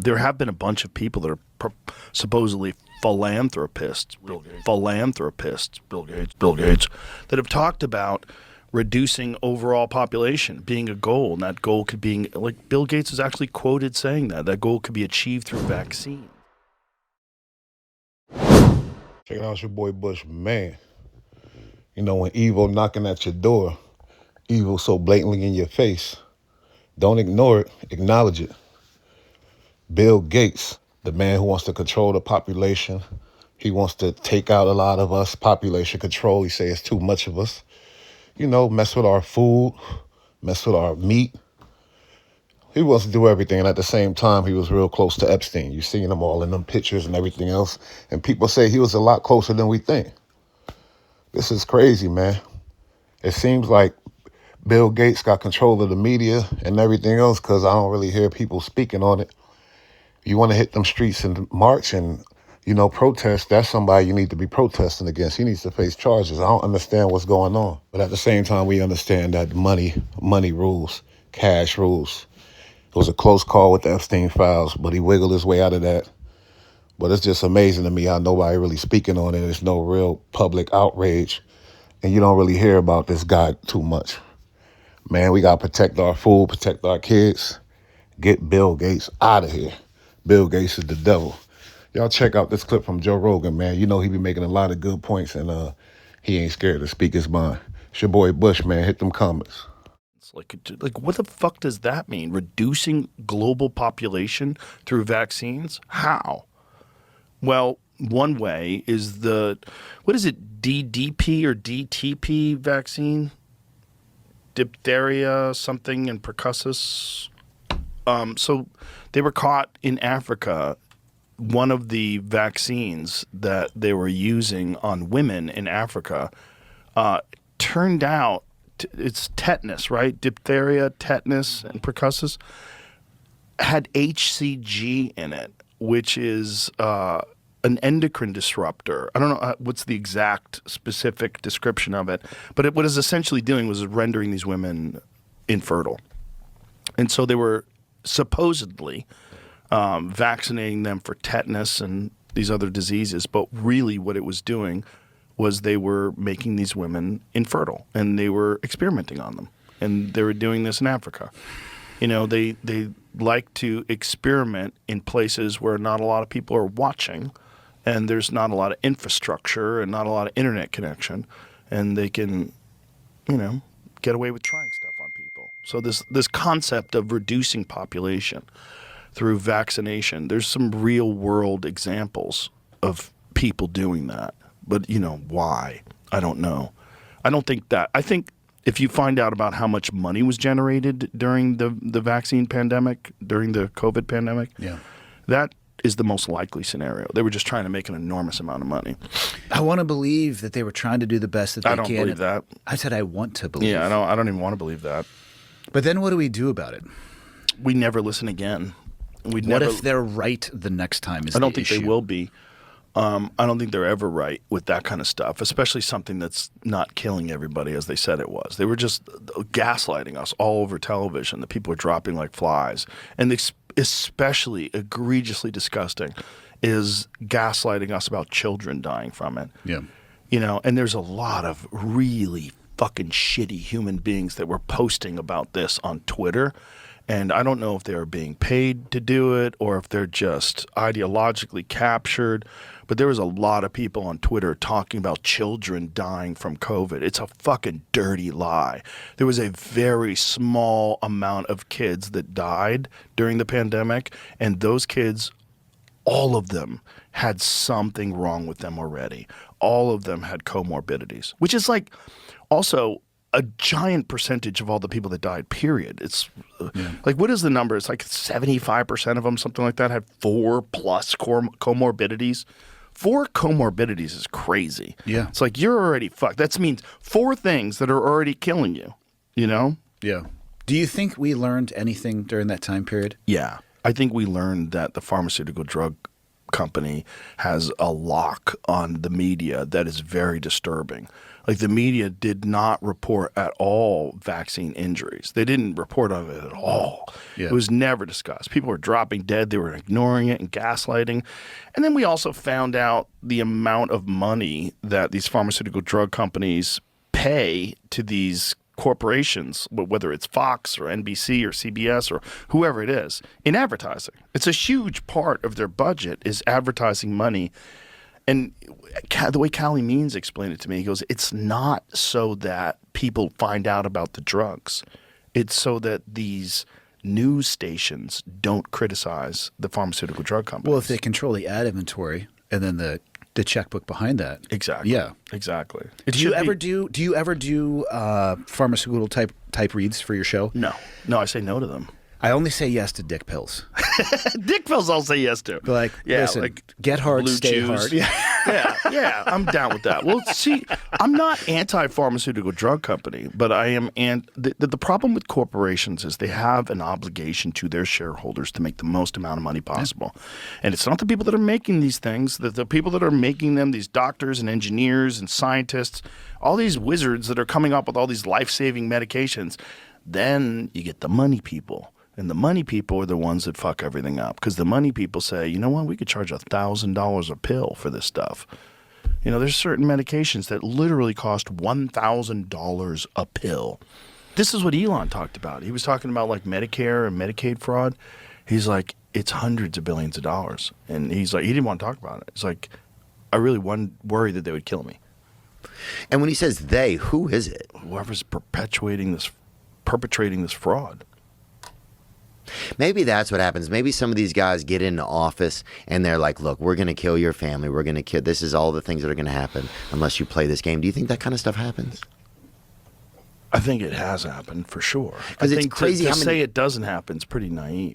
there have been a bunch of people that are supposedly philanthropists, Bill Gates, that have talked about reducing overall population being a goal, and that goal could be, like, Bill Gates is actually quoted saying that goal could be achieved through vaccine. Check it out, it's your boy Bush, man. You know, when evil knocking at your door, evil so blatantly in your face, don't ignore it, acknowledge it. Bill Gates, the man who wants to control the population, he wants to take out a lot of us, population control. He says it's too much of us. You know, mess with our food, mess with our meat. He wants to do everything, and at the same time, he was real close to Epstein. You seen them all in them pictures and everything else, and people say he was a lot closer than we think. This is crazy, man. It seems like Bill Gates got control of the media and everything else, because I don't really hear people speaking on it. You want to hit them streets and march and, you know, protest, that's somebody you need to be protesting against. He needs to face charges. I don't understand what's going on. But at the same time, we understand that money rules, cash rules. It was a close call with the Epstein files, but he wiggled his way out of that. But it's just amazing to me how nobody really speaking on it. There's no real public outrage, and you don't really hear about this guy too much. Man, we got to protect our food, protect our kids. Get Bill Gates out of here. Bill Gates is the devil. Y'all check out this clip from Joe Rogan, man. You know he be making a lot of good points, and he ain't scared to speak his mind. It's your boy Bush, man. Hit them comments. It's like what the fuck does that mean? Reducing global population through vaccines? How? Well, one way is what is it, DDP or DTP vaccine? Diphtheria something and pertussis. So they were caught in Africa. One of the vaccines that they were using on women in Africa turned out it's tetanus, right? Diphtheria, tetanus, and pertussis had HCG in it, which is an endocrine disruptor. I don't know what's the exact specific description of it, but what it was essentially doing was rendering these women infertile. And so they were supposedly vaccinating them for tetanus and these other diseases, but really what it was doing was they were making these women infertile, and they were experimenting on them. And they were doing this in Africa. You know, they like to experiment in places where not a lot of people are watching, and there's not a lot of infrastructure and not a lot of internet connection, and they can, you know, get away with trying stuff on people. So this concept of reducing population through vaccination, there's some real world examples of people doing that. But, you know, why? I don't know. I think if you find out about how much money was generated during the vaccine pandemic, during the COVID pandemic, that is the most likely scenario. They were just trying to make an enormous amount of money. I want to believe that they were trying to do the best that they can. I don't believe that. I said I want to believe. Yeah, I don't even want to believe that. But then what do we do about it? We never listen again. What if they're right the next time? I don't think they will be. I don't think they're ever right with that kind of stuff, especially something that's not killing everybody as they said it was. They were just gaslighting us all over television. The people were dropping like flies. And especially egregiously disgusting is gaslighting us about children dying from it. Yeah. You know, and there's a lot of really fucking shitty human beings that were posting about this on Twitter. And I don't know if they're being paid to do it or if they're just ideologically captured. But there was a lot of people on Twitter talking about children dying from COVID. It's a fucking dirty lie. There was a very small amount of kids that died during the pandemic. And those kids, all of them had something wrong with them already. All of them had comorbidities, which is like also a giant percentage of all the people that died, period. It's like, what is the number? It's like 75% of them, something like that, had 4+ comorbidities. 4 comorbidities is crazy. Yeah. It's like you're already fucked. That means 4 things that are already killing you, you know? Yeah. Do you think we learned anything during that time period? Yeah. I think we learned that the pharmaceutical drug company has a lock on the media that is very disturbing. Like, the media did not report at all vaccine injuries. They didn't report on it at all. Yeah. It was never discussed. People were dropping dead. They were ignoring it and gaslighting. And then we also found out the amount of money that these pharmaceutical drug companies pay to these corporations, whether it's Fox or NBC or CBS or whoever it is, in advertising. It's a huge part of their budget is advertising money. And the way Callie Means explained it to me, he goes, it's not so that people find out about the drugs. It's so that these news stations don't criticize the pharmaceutical drug companies. Well, if they control the ad inventory and then the checkbook behind that. Exactly. Yeah. Exactly. Do you ever do pharmaceutical type reads for your show? No. No, I say no to them. I only say yes to dick pills. Dick pills I'll say yes to. But like, listen, like get hard, blue stay chews. hard. Yeah, I'm down with that. Well, see, I'm not anti-pharmaceutical drug company, but I am. And the problem with corporations is they have an obligation to their shareholders to make the most amount of money possible. Yeah. And it's not the people that are making these things, the people that are making them, these doctors and engineers and scientists, all these wizards that are coming up with all these life-saving medications. Then you get the money people. And the money people are the ones that fuck everything up, because the money people say, you know what, we could charge $1,000 a pill for this stuff. You know, there's certain medications that literally cost $1,000 a pill. This is what Elon talked about. He was talking about like Medicare and Medicaid fraud. He's like, it's hundreds of billions of dollars. And he's like, he didn't want to talk about it. It's like, I really worry that they would kill me. And when he says they, who is it? Whoever's perpetrating this fraud. Maybe that's what happens. Maybe some of these guys get into office and they're like, look, we're going to kill your family. We're going to kill. This is all the things that are going to happen unless you play this game. Do you think that kind of stuff happens? I think it has happened for sure. Because it's crazy to how many... say it doesn't happen is pretty naive.